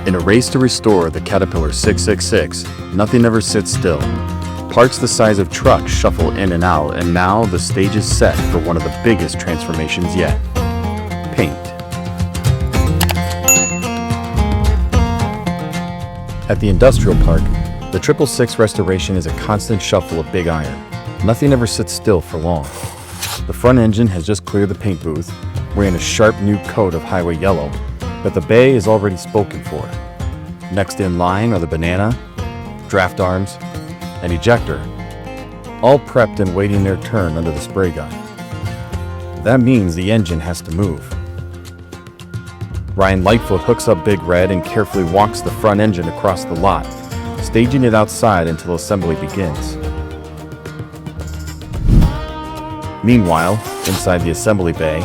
In a race to restore the Caterpillar 666, nothing ever sits still. Parts the size of trucks shuffle in and out, and now the stage is set for one of the biggest transformations yet. Paint. At the industrial park, the 666 restoration is a constant shuffle of big iron. Nothing ever sits still for long. The front engine has just cleared the paint booth, wearing a sharp new coat of highway yellow, but the bay is already spoken for. Next in line are the banana, draft arms, and ejector, all prepped and waiting their turn under the spray gun. That means the engine has to move. Ryan Lightfoot hooks up Big Red and carefully walks the front engine across the lot, staging it outside until assembly begins. Meanwhile, inside the assembly bay,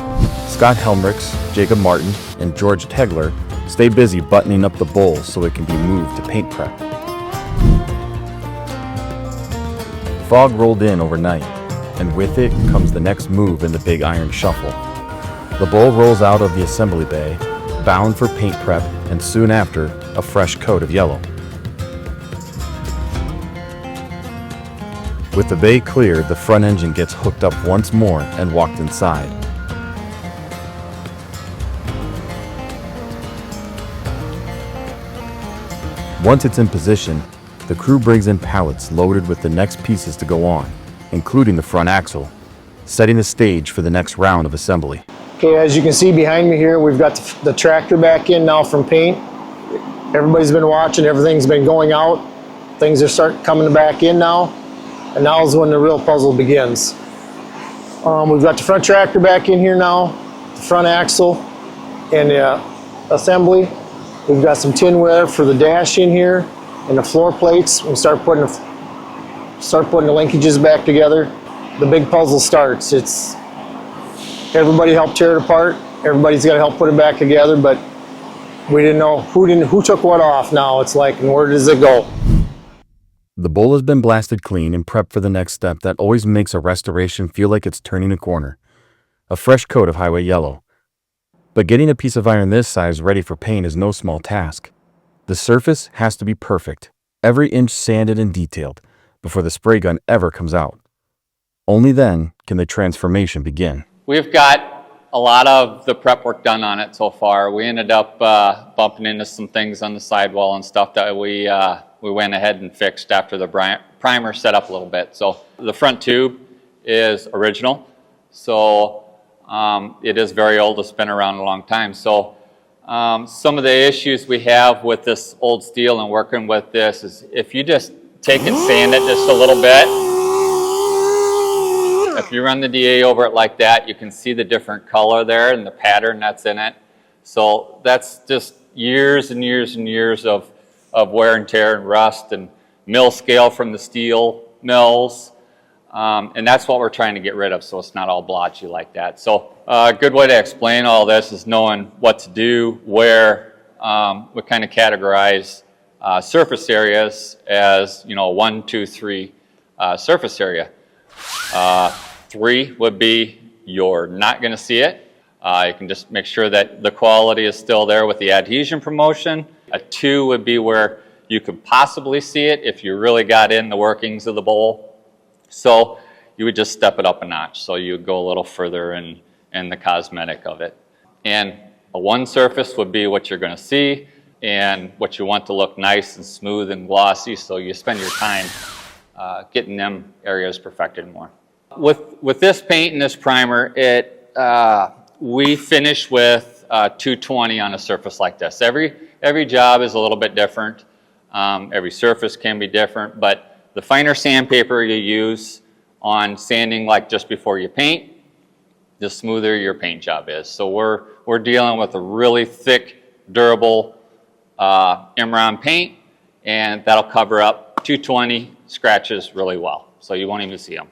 Scott Helmricks, Jacob Martin, and George Tegler stay busy buttoning up the bowl so it can be moved to paint prep. Fog rolled in overnight, and with it comes the next move in the big iron shuffle. The bowl rolls out of the assembly bay, bound for paint prep, and soon after, a fresh coat of yellow. With the bay cleared, the front engine gets hooked up once more and walked inside. Once it's in position, the crew brings in pallets loaded with the next pieces to go on, including the front axle, setting the stage for the next round of assembly. Okay, as you can see behind me here, we've got the tractor back in now from paint. Everybody's been watching, everything's been going out. Things are coming back in now, and now is when the real puzzle begins. We've got the front tractor back in here now, the front axle, and the assembly. We've got some tinware for the dash in here, and the floor plates. We start putting the linkages back together. The big puzzle starts. It's everybody helped tear it apart. Everybody's got to help put it back together, but we didn't know who took what off. Now it's like, and where does it go? The bowl has been blasted clean and prepped for the next step that always makes a restoration feel like it's turning a corner. A fresh coat of highway yellow. But getting a piece of iron this size ready for paint is no small task. The surface has to be perfect, every inch sanded and detailed, before the spray gun ever comes out. Only then can the transformation begin. We've got a lot of the prep work done on it so far. We ended up bumping into some things on the sidewall and stuff that we went ahead and fixed after the primer set up a little bit. So the front tube is original. So it is very old. It's been around a long time. So some of the issues we have with this old steel and working with this is if you just take and sand it just a little bit, if you run the DA over it like that, you can see the different color there and the pattern that's in it. So that's just years and years and years of wear and tear and rust and mill scale from the steel mills. And that's what we're trying to get rid of, so it's not all blotchy like that. So a good way to explain all this is knowing what to do, where we kind of categorize surface areas as, 1, 2, 3 surface area. 3 would be you're not going to see it. You can just make sure that the quality is still there with the adhesion promotion. A 2 would be where you could possibly see it if you really got in the workings of the bowl. So you would just step it up a notch. So you would go a little further in the cosmetic of it. And a 1 surface would be what you're going to see and what you want to look nice and smooth and glossy. So you spend your time getting them areas perfected more. With this paint and this primer, we finish with 220 on a surface like this. Every job is a little bit different. Every surface can be different, but the finer sandpaper you use on sanding like just before you paint, the smoother your paint job is. So we're dealing with a really thick, durable Imron paint, and that'll cover up 220 scratches really well, so you won't even see them.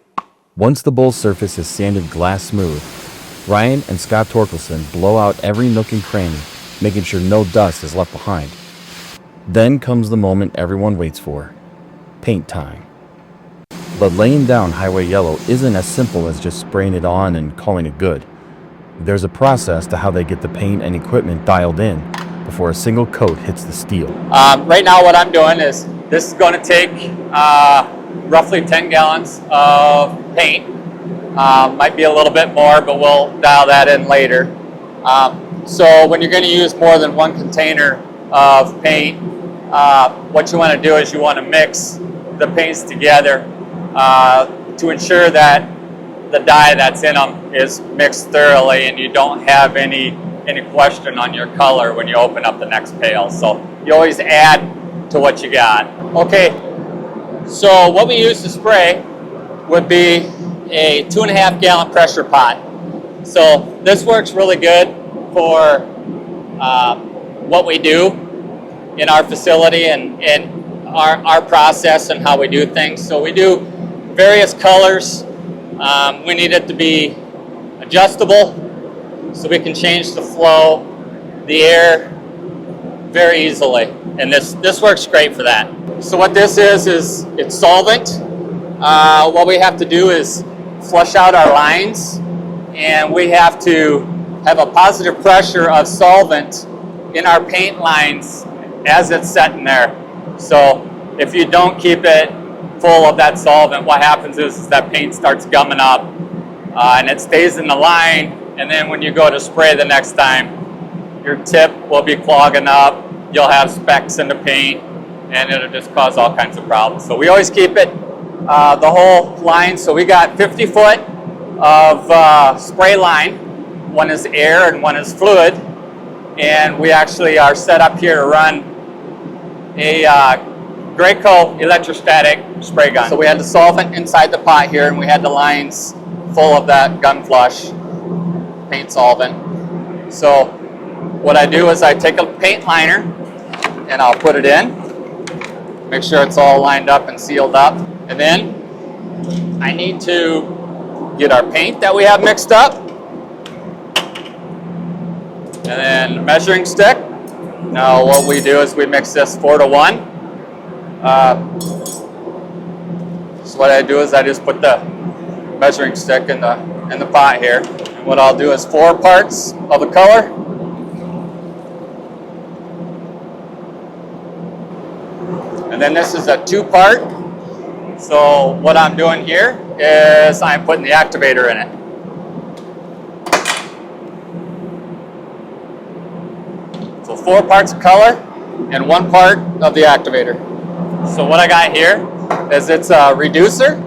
Once the bowl surface is sanded glass smooth, Ryan and Scott Torkelson blow out every nook and cranny, making sure no dust is left behind. Then comes the moment everyone waits for. Paint time. But laying down highway yellow isn't as simple as just spraying it on and calling it good. There's a process to how they get the paint and equipment dialed in, before a single coat hits the steel. Right now what I'm doing is, this is going to take roughly 10 gallons of paint. Might be a little bit more, but we'll dial that in later. So when you're going to use more than one container of paint, what you want to do is you want to mix the paints together to ensure that the dye that's in them is mixed thoroughly and you don't have any question on your color when you open up the next pail. So you always add to what you got. Okay, so what we use to spray would be a 2.5 gallon pressure pot. So this works really good for what we do in our facility and our process and how we do things. So we do various colors. We need it to be adjustable so we can change the flow, the air very easily. And this works great for that. So what this is it's solvent. What we have to do is flush out our lines, and we have to have a positive pressure of solvent in our paint lines as it's setting there. So if you don't keep it full of that solvent, what happens is that paint starts gumming up and it stays in the line, and then when you go to spray the next time, your tip will be clogging up, you'll have specks in the paint, and it'll just cause all kinds of problems. So we always keep it the whole line. So we got 50 foot of spray line. One is air and one is fluid, and we actually are set up here to run a Graco electrostatic spray gun. So we had the solvent inside the pot here, and we had the lines full of that gun flush paint solvent. So what I do is I take a paint liner and I'll put it in, make sure it's all lined up and sealed up, and then I need to get our paint that we have mixed up, and then measuring stick. Now what we do is we mix this 4 to 1. So what I do is I just put the measuring stick in the pot here. And what I'll do is 4 parts of the color. And then this is a 2-part. So what I'm doing here is I'm putting the activator in it. So 4 parts of color and 1 part of the activator. So what I got here is it's a reducer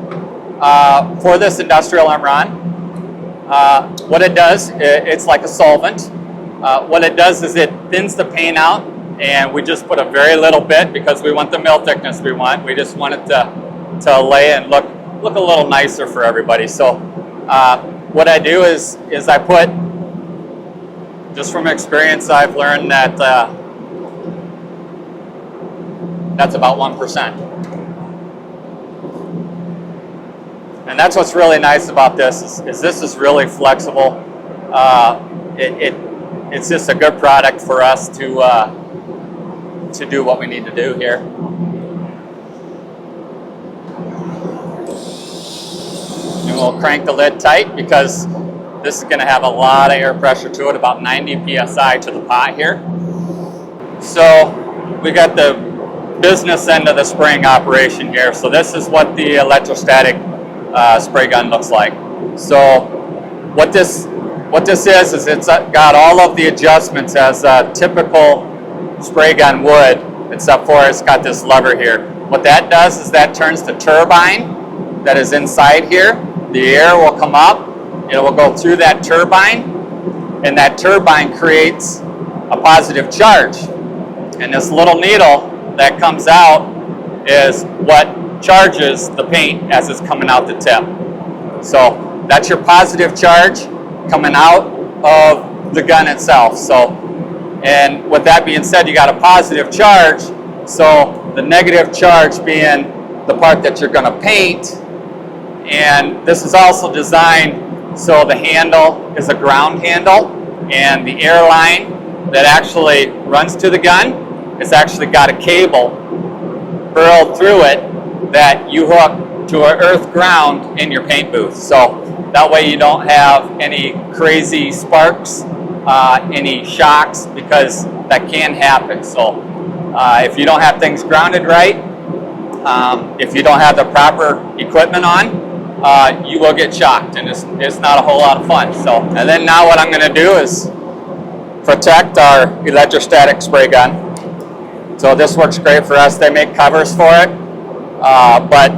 for this industrial I'm on. What it does, it's like a solvent. What it does is it thins the paint out, and we just put a very little bit because we want the mill thickness we want. We just want it to lay and look a little nicer for everybody. So what I do is I put, just from experience, I've learned that that's about 1%. And that's what's really nice about this is this is really flexible. It's just a good product for us to do what we need to do here. And we'll crank the lid tight because this is going to have a lot of air pressure to it, about 90 psi to the pot here. So we got the business end of the spraying operation here. So this is what the electrostatic spray gun looks like. So what this is it's got all of the adjustments as a typical spray gun would, except for it's got this lever here. What that does is that turns the turbine that is inside here. The air will come up, it will go through that turbine, and that turbine creates a positive charge. And this little needle that comes out is what charges the paint as it's coming out the tip. So that's your positive charge coming out of the gun itself. So, and with that being said, you got a positive charge, so the negative charge being the part that you're going to paint. And this is also designed so the handle is a ground handle, and the air line that actually runs to the gun has actually got a cable burrowed through it that you hook to an earth ground in your paint booth. So that way you don't have any crazy sparks, any shocks, because that can happen. So if you don't have things grounded right, if you don't have the proper equipment on, you will get shocked, and it's not a whole lot of fun. So, and then now what I'm going to do is protect our electrostatic spray gun. So this works great for us. They make covers for it, but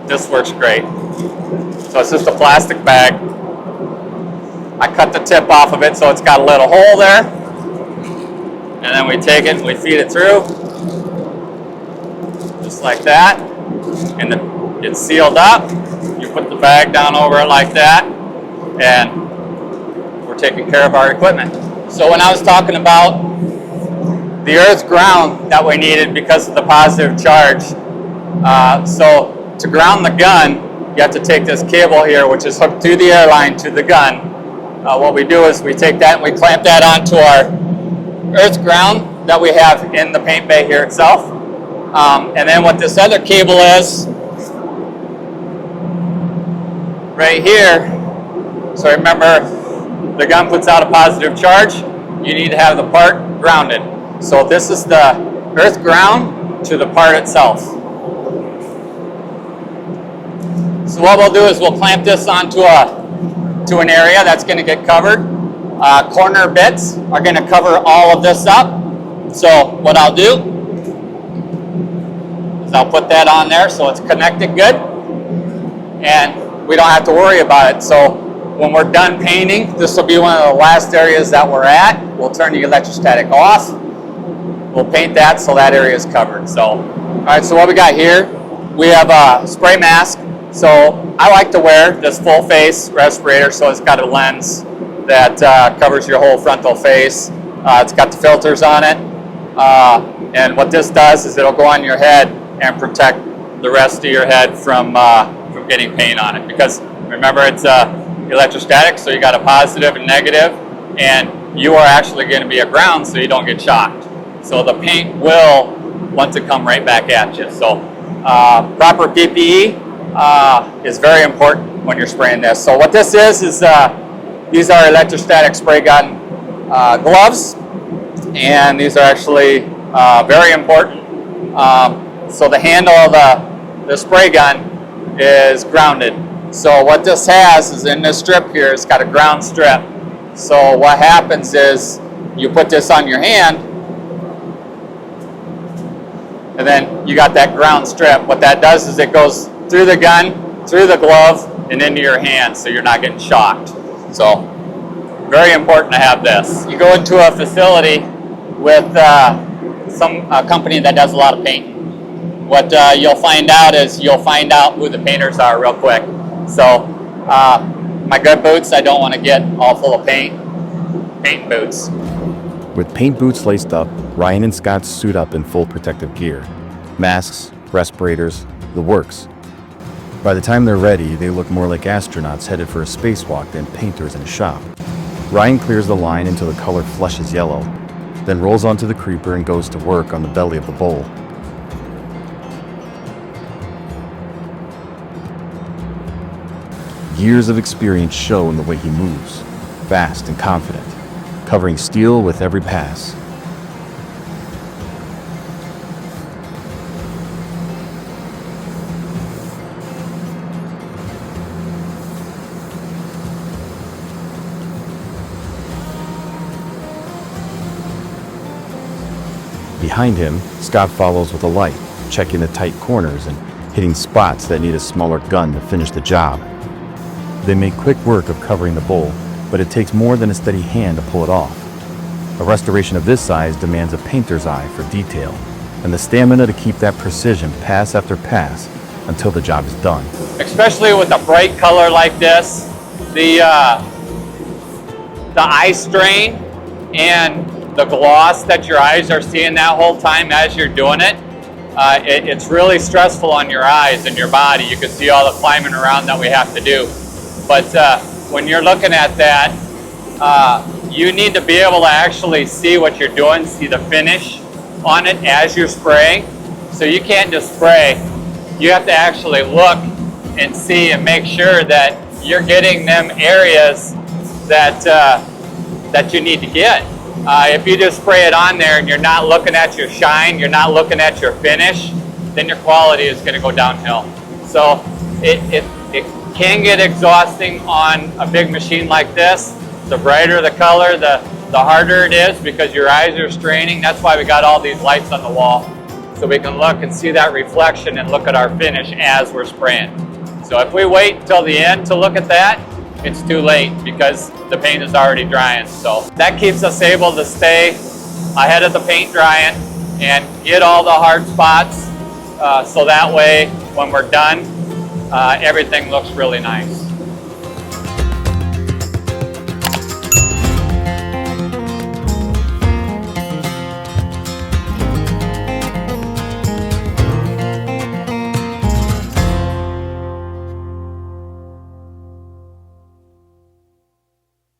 this works great. So it's just a plastic bag. I cut the tip off of it so it's got a little hole there. And then we take it and we feed it through. Just like that. And it's sealed up. You put the bag down over it like that. And we're taking care of our equipment. So when I was talking about the earth ground that we needed because of the positive charge, so to ground the gun, you have to take this cable here, which is hooked through the air line to the gun. What we do is we take that and we clamp that onto our earth ground that we have in the paint bay here itself. And then what this other cable is, right here, so remember, the gun puts out a positive charge, you need to have the part grounded. So this is the earth ground to the part itself. So what we'll do is we'll clamp this onto an area that's going to get covered. Corner bits are going to cover all of this up. So what I'll do is I'll put that on there so it's connected good, and we don't have to worry about it. So when we're done painting, this will be one of the last areas that we're at. We'll turn the electrostatic off. We'll paint that so that area is covered. So, all right, so what we got here, we have a spray mask. So I like to wear this full face respirator, so it's got a lens that covers your whole frontal face. It's got the filters on it. And what this does is it'll go on your head and protect the rest of your head from getting paint on it. Because remember, it's electrostatic, so you got a positive and negative, and you are actually going to be a ground so you don't get shocked. So the paint will want to come right back at you. So proper PPE is very important when you're spraying this. So what this is these are electrostatic spray gun gloves, and these are actually very important. So the handle of the spray gun is grounded. So what this has is in this strip here, it's got a ground strip. So what happens is you put this on your hand, and then you got that ground strip. What that does is it goes through the gun, through the glove, and into your hand, so you're not getting shocked. So, very important to have this. You go into a facility with some company that does a lot of painting. What you'll find out is you'll find out who the painters are real quick. So, my good boots, I don't want to get all full of paint boots. With paint boots laced up, Ryan and Scott suit up in full protective gear. Masks, respirators, the works. By the time they're ready, they look more like astronauts headed for a spacewalk than painters in a shop. Ryan clears the line until the color flushes yellow, then rolls onto the creeper and goes to work on the belly of the bowl. Years of experience show in the way he moves, fast and confident, covering steel with every pass. Behind him, Scott follows with a light, checking the tight corners and hitting spots that need a smaller gun to finish the job. They make quick work of covering the bowl, but it takes more than a steady hand to pull it off. A restoration of this size demands a painter's eye for detail, and the stamina to keep that precision pass after pass until the job is done. Especially with a bright color like this, the eye strain and the gloss that your eyes are seeing that whole time as you're doing it, it's really stressful on your eyes and your body. You can see all the climbing around that we have to do. But when you're looking at that, you need to be able to actually see what you're doing, see the finish on it as you're spraying. So you can't just spray. You have to actually look and see and make sure that you're getting them areas that that you need to get. If you just spray it on there and you're not looking at your shine, you're not looking at your finish, then your quality is going to go downhill. So it can get exhausting on a big machine like this. The brighter the color, the harder it is because your eyes are straining. That's why we got all these lights on the wall, so we can look and see that reflection and look at our finish as we're spraying. So if we wait until the end to look at that, it's too late because the paint is already drying. So that keeps us able to stay ahead of the paint drying and get all the hard spots, so that way when we're done, everything looks really nice.